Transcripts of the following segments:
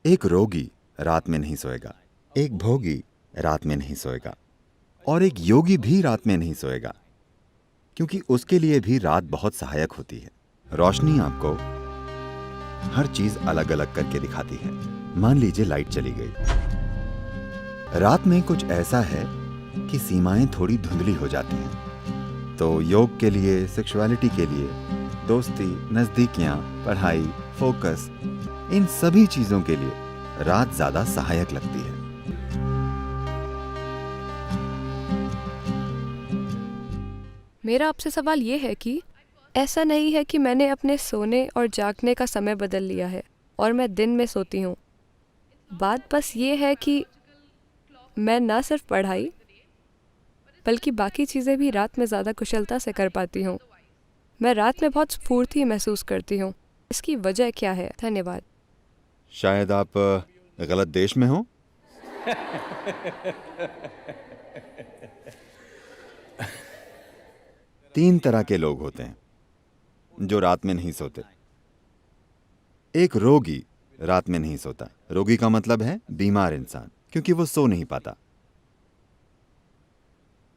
एक रोगी रात में नहीं सोएगा, एक भोगी रात में नहीं सोएगा, और एक योगी भी रात में नहीं सोएगा, क्योंकि उसके लिए भी रात बहुत सहायक होती है। रोशनी आपको हर चीज अलग अलग करके दिखाती है। मान लीजिए लाइट चली गई। रात में कुछ ऐसा है कि सीमाएं थोड़ी धुंधली हो जाती हैं। तो योग के लिए, सेक्सुअलिटी के लिए, दोस्ती, नजदीकियां, पढ़ाई, फोकस, इन सभी चीजों के लिए रात ज्यादा सहायक लगती है। मेरा आपसे सवाल ये है कि ऐसा नहीं है कि मैंने अपने सोने और जागने का समय बदल लिया है और मैं दिन में सोती हूँ। बात बस ये है कि मैं न सिर्फ पढ़ाई बल्कि बाकी चीज़ें भी रात में ज़्यादा कुशलता से कर पाती हूँ। मैं रात में बहुत स्फूर्ति महसूस करती हूँ। इसकी वजह क्या है? धन्यवाद। शायद आप गलत देश में हो। तीन तरह के लोग होते हैं जो रात में नहीं सोते। एक रोगी रात में नहीं सोता। रोगी का मतलब है बीमार इंसान, क्योंकि वो सो नहीं पाता।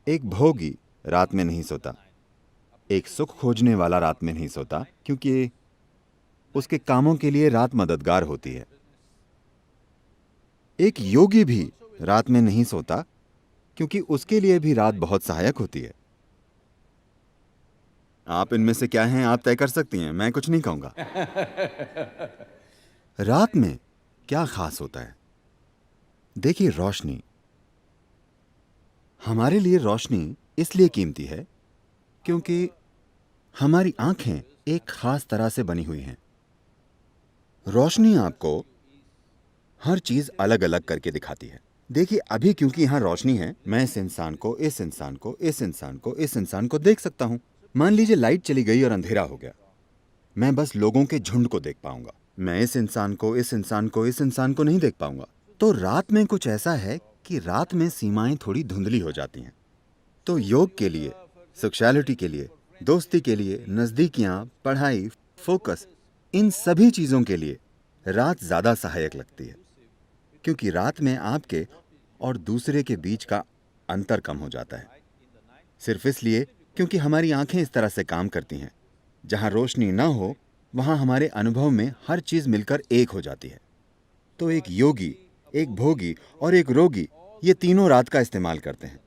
एक भोगी रात में नहीं सोता। एक सुख खोजने वाला रात में नहीं सोता, क्योंकि उसके कामों के लिए रात मददगार होती है। एक योगी भी रात में नहीं सोता, क्योंकि उसके लिए भी रात बहुत सहायक होती है। आप इनमें से क्या हैं, आप तय कर सकती हैं, मैं कुछ नहीं कहूंगा। रात में क्या खास होता है? देखिए, रोशनी। हमारे लिए रोशनी इसलिए कीमती है क्योंकि हमारी आंखें एक खास तरह से बनी हुई हैं। रोशनी आपको हर चीज अलग अलग करके दिखाती है। देखिए, अभी क्योंकि यहां रोशनी है, मैं इस इंसान को, इस इंसान को, इस इंसान को, इस इंसान को देख सकता हूं। मान लीजिए लाइट चली गई और अंधेरा हो गया, मैं बस लोगों के झुंड को देख पाऊंगा। मैं इस इंसान को, इस इंसान को, इस इंसान को नहीं देख पाऊंगा। तो रात में कुछ ऐसा है कि रात में सीमाएं थोड़ी धुंधली हो जाती हैं। तो योग के लिए, सेक्सुअलिटी के लिए, दोस्ती के लिए, नजदीकियां, पढ़ाई, फोकस, इन सभी चीजों के लिए रात ज्यादा सहायक लगती है, क्योंकि रात में आपके और दूसरे के बीच का अंतर कम हो जाता है। सिर्फ इसलिए क्योंकि हमारी आंखें इस तरह से काम करती हैं। जहां रोशनी ना हो, वहां हमारे अनुभव में हर चीज मिलकर एक हो जाती है। तो एक योगी, एक भोगी और एक रोगी, ये तीनों रात का इस्तेमाल करते हैं।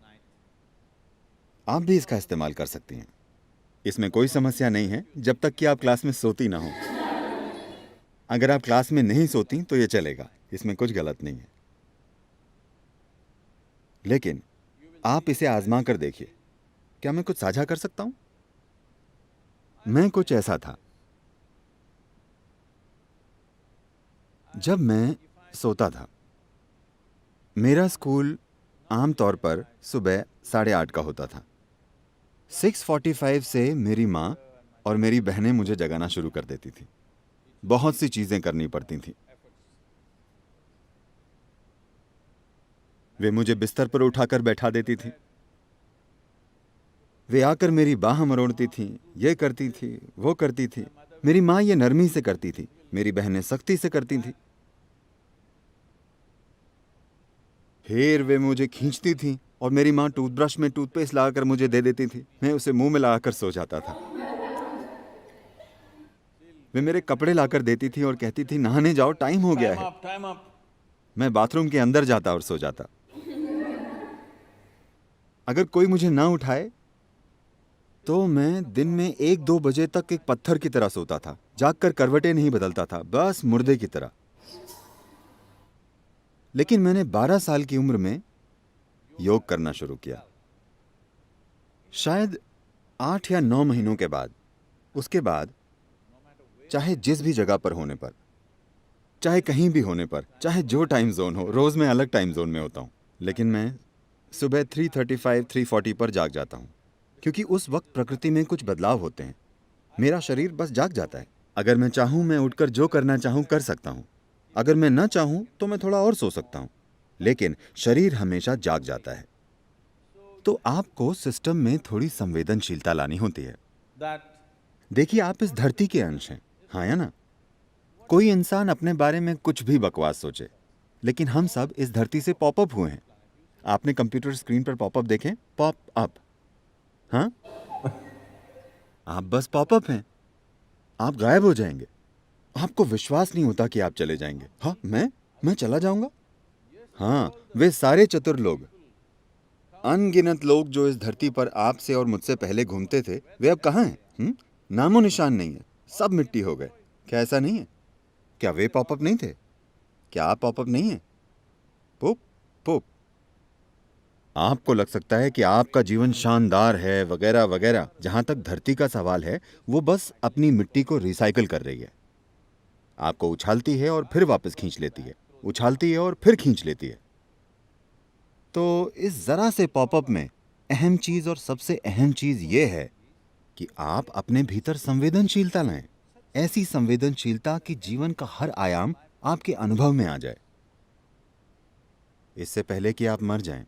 आप भी इसका इस्तेमाल कर सकती हैं। इसमें कोई समस्या नहीं है, जब तक कि आप क्लास में सोती ना हो। अगर आप क्लास में नहीं सोती तो ये चलेगा, इसमें कुछ गलत नहीं है। लेकिन आप इसे आजमा कर देखिए। क्या मैं कुछ साझा कर सकता हूं? मैं कुछ ऐसा था। जब मैं सोता था, मेरा स्कूल आमतौर पर सुबह 8:30 का होता था। 6:45 से मेरी माँ और मेरी बहनें मुझे जगाना शुरू कर देती थी। बहुत सी चीजें करनी पड़ती थी। वे मुझे बिस्तर पर उठाकर बैठा देती थी। वे आकर मेरी बाह मरोड़ती थी, ये करती थी, वो करती थी। मेरी माँ ये नरमी से करती थी, मेरी बहनें सख्ती से करती थी। फिर वे मुझे खींचती थी और मेरी माँ टूथब्रश में टूथपेस्ट लगाकर मुझे दे देती थी। मैं उसे मुंह में लगाकर सो जाता था। वे मेरे कपड़े लाकर देती थी और कहती थी, नहाने जाओ, टाइम हो गया है। मैं बाथरूम के अंदर जाता और सो जाता। अगर कोई मुझे ना उठाए तो मैं दिन में 1-2 बजे तक एक पत्थर की तरह सोता था। जागकर करवटें नहीं बदलता था, बस मुर्दे की तरह। लेकिन मैंने 12 साल की उम्र में योग करना शुरू किया। शायद 8 या 9 महीनों के बाद। उसके बाद चाहे जिस भी जगह पर होने पर, चाहे कहीं भी होने पर, चाहे जो टाइम जोन हो, रोज मैं अलग टाइम जोन में होता हूं, लेकिन मैं सुबह 3:35, 3:40 पर जाग जाता हूं, क्योंकि उस वक्त प्रकृति में कुछ बदलाव होते हैं। मेरा शरीर बस जाग जाता है। अगर मैं चाहूं, मैं उठकर जो करना चाहूं कर सकता हूं। अगर मैं ना चाहूं तो मैं थोड़ा और सो सकता हूं, लेकिन शरीर हमेशा जाग जाता है। तो आपको सिस्टम में थोड़ी संवेदनशीलता लानी होती है। देखिए, आप इस धरती के अंश हैं, हाँ या ना? कोई इंसान अपने बारे में कुछ भी बकवास सोचे, लेकिन हम सब इस धरती से पॉपअप हुए हैं। आपने कंप्यूटर स्क्रीन पर पॉपअप देखे? Pop up. हाँ, आप बस पॉपअप हैं। आप गायब हो जाएंगे। आपको विश्वास नहीं होता कि आप चले जाएंगे। हाँ, मैं चला जाऊंगा? हाँ, वे सारे चतुर लोग, अनगिनत लोग जो इस धरती पर आपसे और मुझसे पहले घूमते थे, वे अब कहाँ हैं? नामो निशान नहीं है, सब मिट्टी हो गए। क्या ऐसा नहीं है? क्या वे पॉपअप नहीं थे? क्या आप पॉपअप नहीं हैं? पुप पुप। आपको लग सकता है कि आपका जीवन शानदार है वगैरह वगैरह। जहां तक धरती का सवाल है, वो बस अपनी मिट्टी को रिसाइकल कर रही है। आपको उछालती है और फिर वापस खींच लेती है, उछालती है और फिर खींच लेती है। तो इस जरा से पॉपअप में अहम चीज और सबसे अहम चीज ये है कि आप अपने भीतर संवेदनशीलता लाएं। ऐसी संवेदनशीलता कि जीवन का हर आयाम आपके अनुभव में आ जाए। इससे पहले कि आप मर जाएं,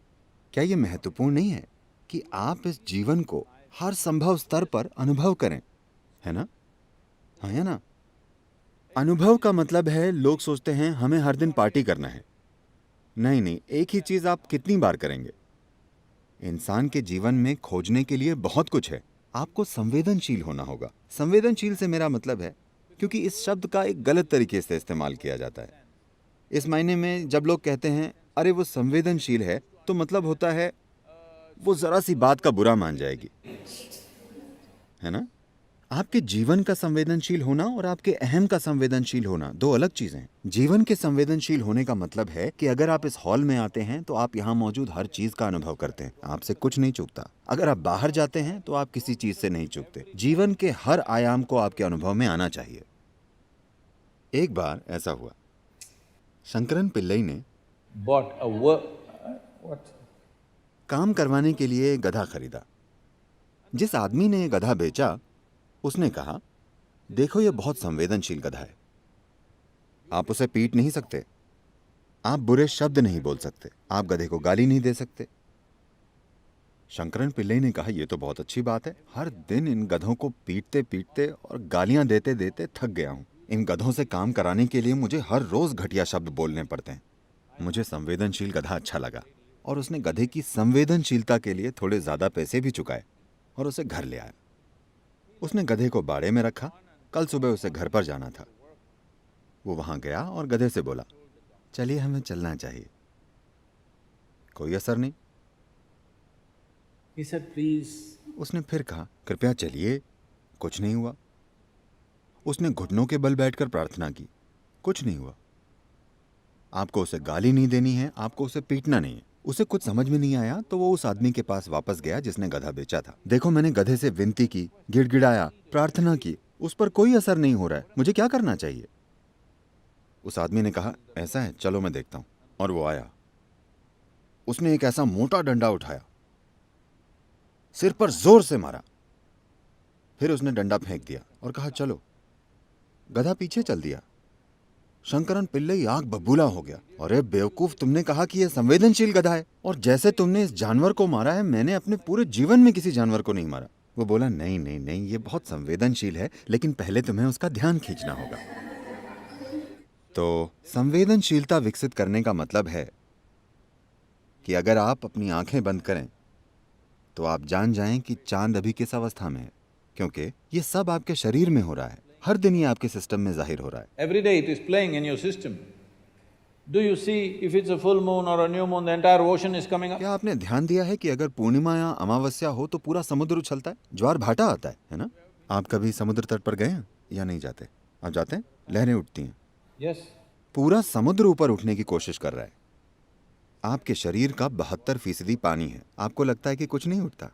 क्या यह महत्वपूर्ण नहीं है कि आप इस जीवन को हर संभव स्तर पर अनुभव करें? है ना? हाँ, है ना? अनुभव का मतलब है, लोग सोचते हैं हमें हर दिन पार्टी करना है। नहीं नहीं, एक ही चीज आप कितनी बार करेंगे? इंसान के जीवन में खोजने के लिए बहुत कुछ है। आपको संवेदनशील होना होगा। संवेदनशील से मेरा मतलब है, क्योंकि इस शब्द का एक गलत तरीके से इस्तेमाल किया जाता है। इस मायने में जब लोग कहते हैं अरे वो संवेदनशील है, तो मतलब होता है वो जरा सी बात का बुरा मान जाएगी। है ना? आपके जीवन का संवेदनशील होना और आपके अहम का संवेदनशील होना दो अलग चीजें हैं। जीवन के संवेदनशील होने का मतलब है कि अगर आप इस हॉल में आते हैं तो आप यहाँ मौजूद हर चीज का अनुभव करते हैं। आपसे कुछ नहीं चूकता। अगर आप बाहर जाते हैं तो आप किसी चीज से नहीं चूकते। जीवन के हर आयाम को आपके अनुभव में आना चाहिए। एक बार ऐसा हुआ, शंकरन पिल्लई ने काम करवाने के लिए गधा खरीदा। जिस आदमी ने गधा बेचा, उसने कहा, देखो ये बहुत संवेदनशील गधा है। आप उसे पीट नहीं सकते, आप बुरे शब्द नहीं बोल सकते, आप गधे को गाली नहीं दे सकते। शंकरन पिल्लई ने कहा, यह तो बहुत अच्छी बात है। हर दिन इन गधों को पीटते पीटते और गालियां देते देते थक गया हूं। इन गधों से काम कराने के लिए मुझे हर रोज घटिया शब्द बोलने पड़ते हैं। मुझे संवेदनशील गधा अच्छा लगा और उसने गधे की संवेदनशीलता के लिए थोड़े ज्यादा पैसे भी चुकाए और उसे घर ले आया। उसने गधे को बाड़े में रखा। कल सुबह उसे घर पर जाना था। वो वहां गया और गधे से बोला, चलिए हमें चलना चाहिए। कोई असर नहीं। He said, please. उसने फिर कहा, कृपया चलिए। कुछ नहीं हुआ। उसने घुटनों के बल बैठकर प्रार्थना की। कुछ नहीं हुआ। आपको उसे गाली नहीं देनी है, आपको उसे पीटना नहीं है। उसे कुछ समझ में नहीं आया तो वो उस आदमी के पास वापस गया जिसने गधा बेचा था। देखो, मैंने गधे से विनती की, गिड़गिड़ाया, प्रार्थना की, उस पर कोई असर नहीं हो रहा है। मुझे क्या करना चाहिए? उस आदमी ने कहा, ऐसा है, चलो मैं देखता हूं। और वो आया। उसने एक ऐसा मोटा डंडा उठाया, सिर पर जोर से मारा। फिर उसने डंडा फेंक दिया और कहा, चलो। गधा पीछे चल दिया। शंकरन पिल्लई आग बबूला हो गया। अरे बेवकूफ, तुमने कहा कि यह संवेदनशील गधा है, और जैसे तुमने इस जानवर को मारा है, मैंने अपने पूरे जीवन में किसी जानवर को नहीं मारा। वो बोला, नहीं नहीं नहीं, ये बहुत संवेदनशील है, लेकिन पहले तुम्हें उसका ध्यान खींचना होगा। तो संवेदनशीलता विकसित करने का मतलब है कि अगर आप अपनी आंखें बंद करें तो आप जान जाएं कि चांद अभी किस अवस्था में है, क्योंकि ये सब आपके शरीर में हो रहा है। हर दिन ये आपके सिस्टम में जाहिर हो रहा है। Every day it is playing in your system. Do you see if it's a full moon or a new moon, the entire ocean is coming up? क्या आपने ध्यान दिया है कि अगर पूर्णिमा या अमावस्या हो तो पूरा समुद्र उछलता है, ज्वार भाटा आता है ना? आप कभी समुद्र तट पर गए हैं या नहीं जाते? आप जाते हैं? लहरें उठती हैं। Yes. पूरा समुद्र ऊपर उठने की कोशिश कर रहा है। आपके शरीर का 72% पानी है। आपको लगता है कि कुछ नहीं उठता,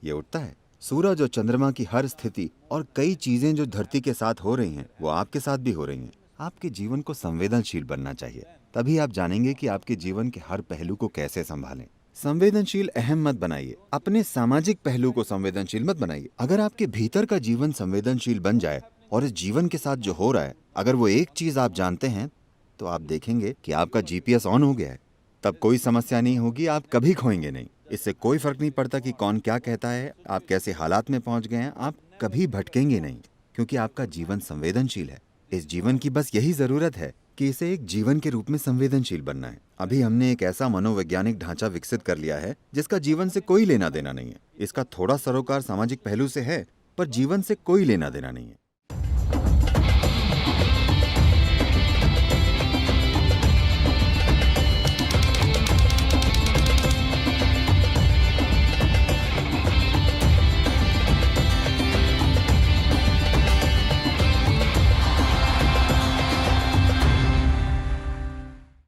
ये उठता है। सूरज और चंद्रमा की हर स्थिति और कई चीजें जो धरती के साथ हो रही हैं, वो आपके साथ भी हो रही हैं। आपके जीवन को संवेदनशील बनना चाहिए, तभी आप जानेंगे कि आपके जीवन के हर पहलू को कैसे संभालें। संवेदनशील अहम मत बनाइए, अपने सामाजिक पहलू को संवेदनशील मत बनाइए। अगर आपके भीतर का जीवन संवेदनशील बन जाए और इस जीवन के साथ जो हो रहा है, अगर वो एक चीज आप जानते हैं, तो आप देखेंगे कि आपका जीपीएस ऑन हो गया है। तब कोई समस्या नहीं होगी, आप कभी खोएंगे नहीं। इससे कोई फर्क नहीं पड़ता कि कौन क्या कहता है, आप कैसे हालात में पहुंच गए हैं, आप कभी भटकेंगे नहीं, क्योंकि आपका जीवन संवेदनशील है। इस जीवन की बस यही जरूरत है कि इसे एक जीवन के रूप में संवेदनशील बनना है। अभी हमने एक ऐसा मनोवैज्ञानिक ढांचा विकसित कर लिया है जिसका जीवन से कोई लेना देना नहीं है। इसका थोड़ा सरोकार सामाजिक पहलू से है, पर जीवन से कोई लेना देना नहीं है।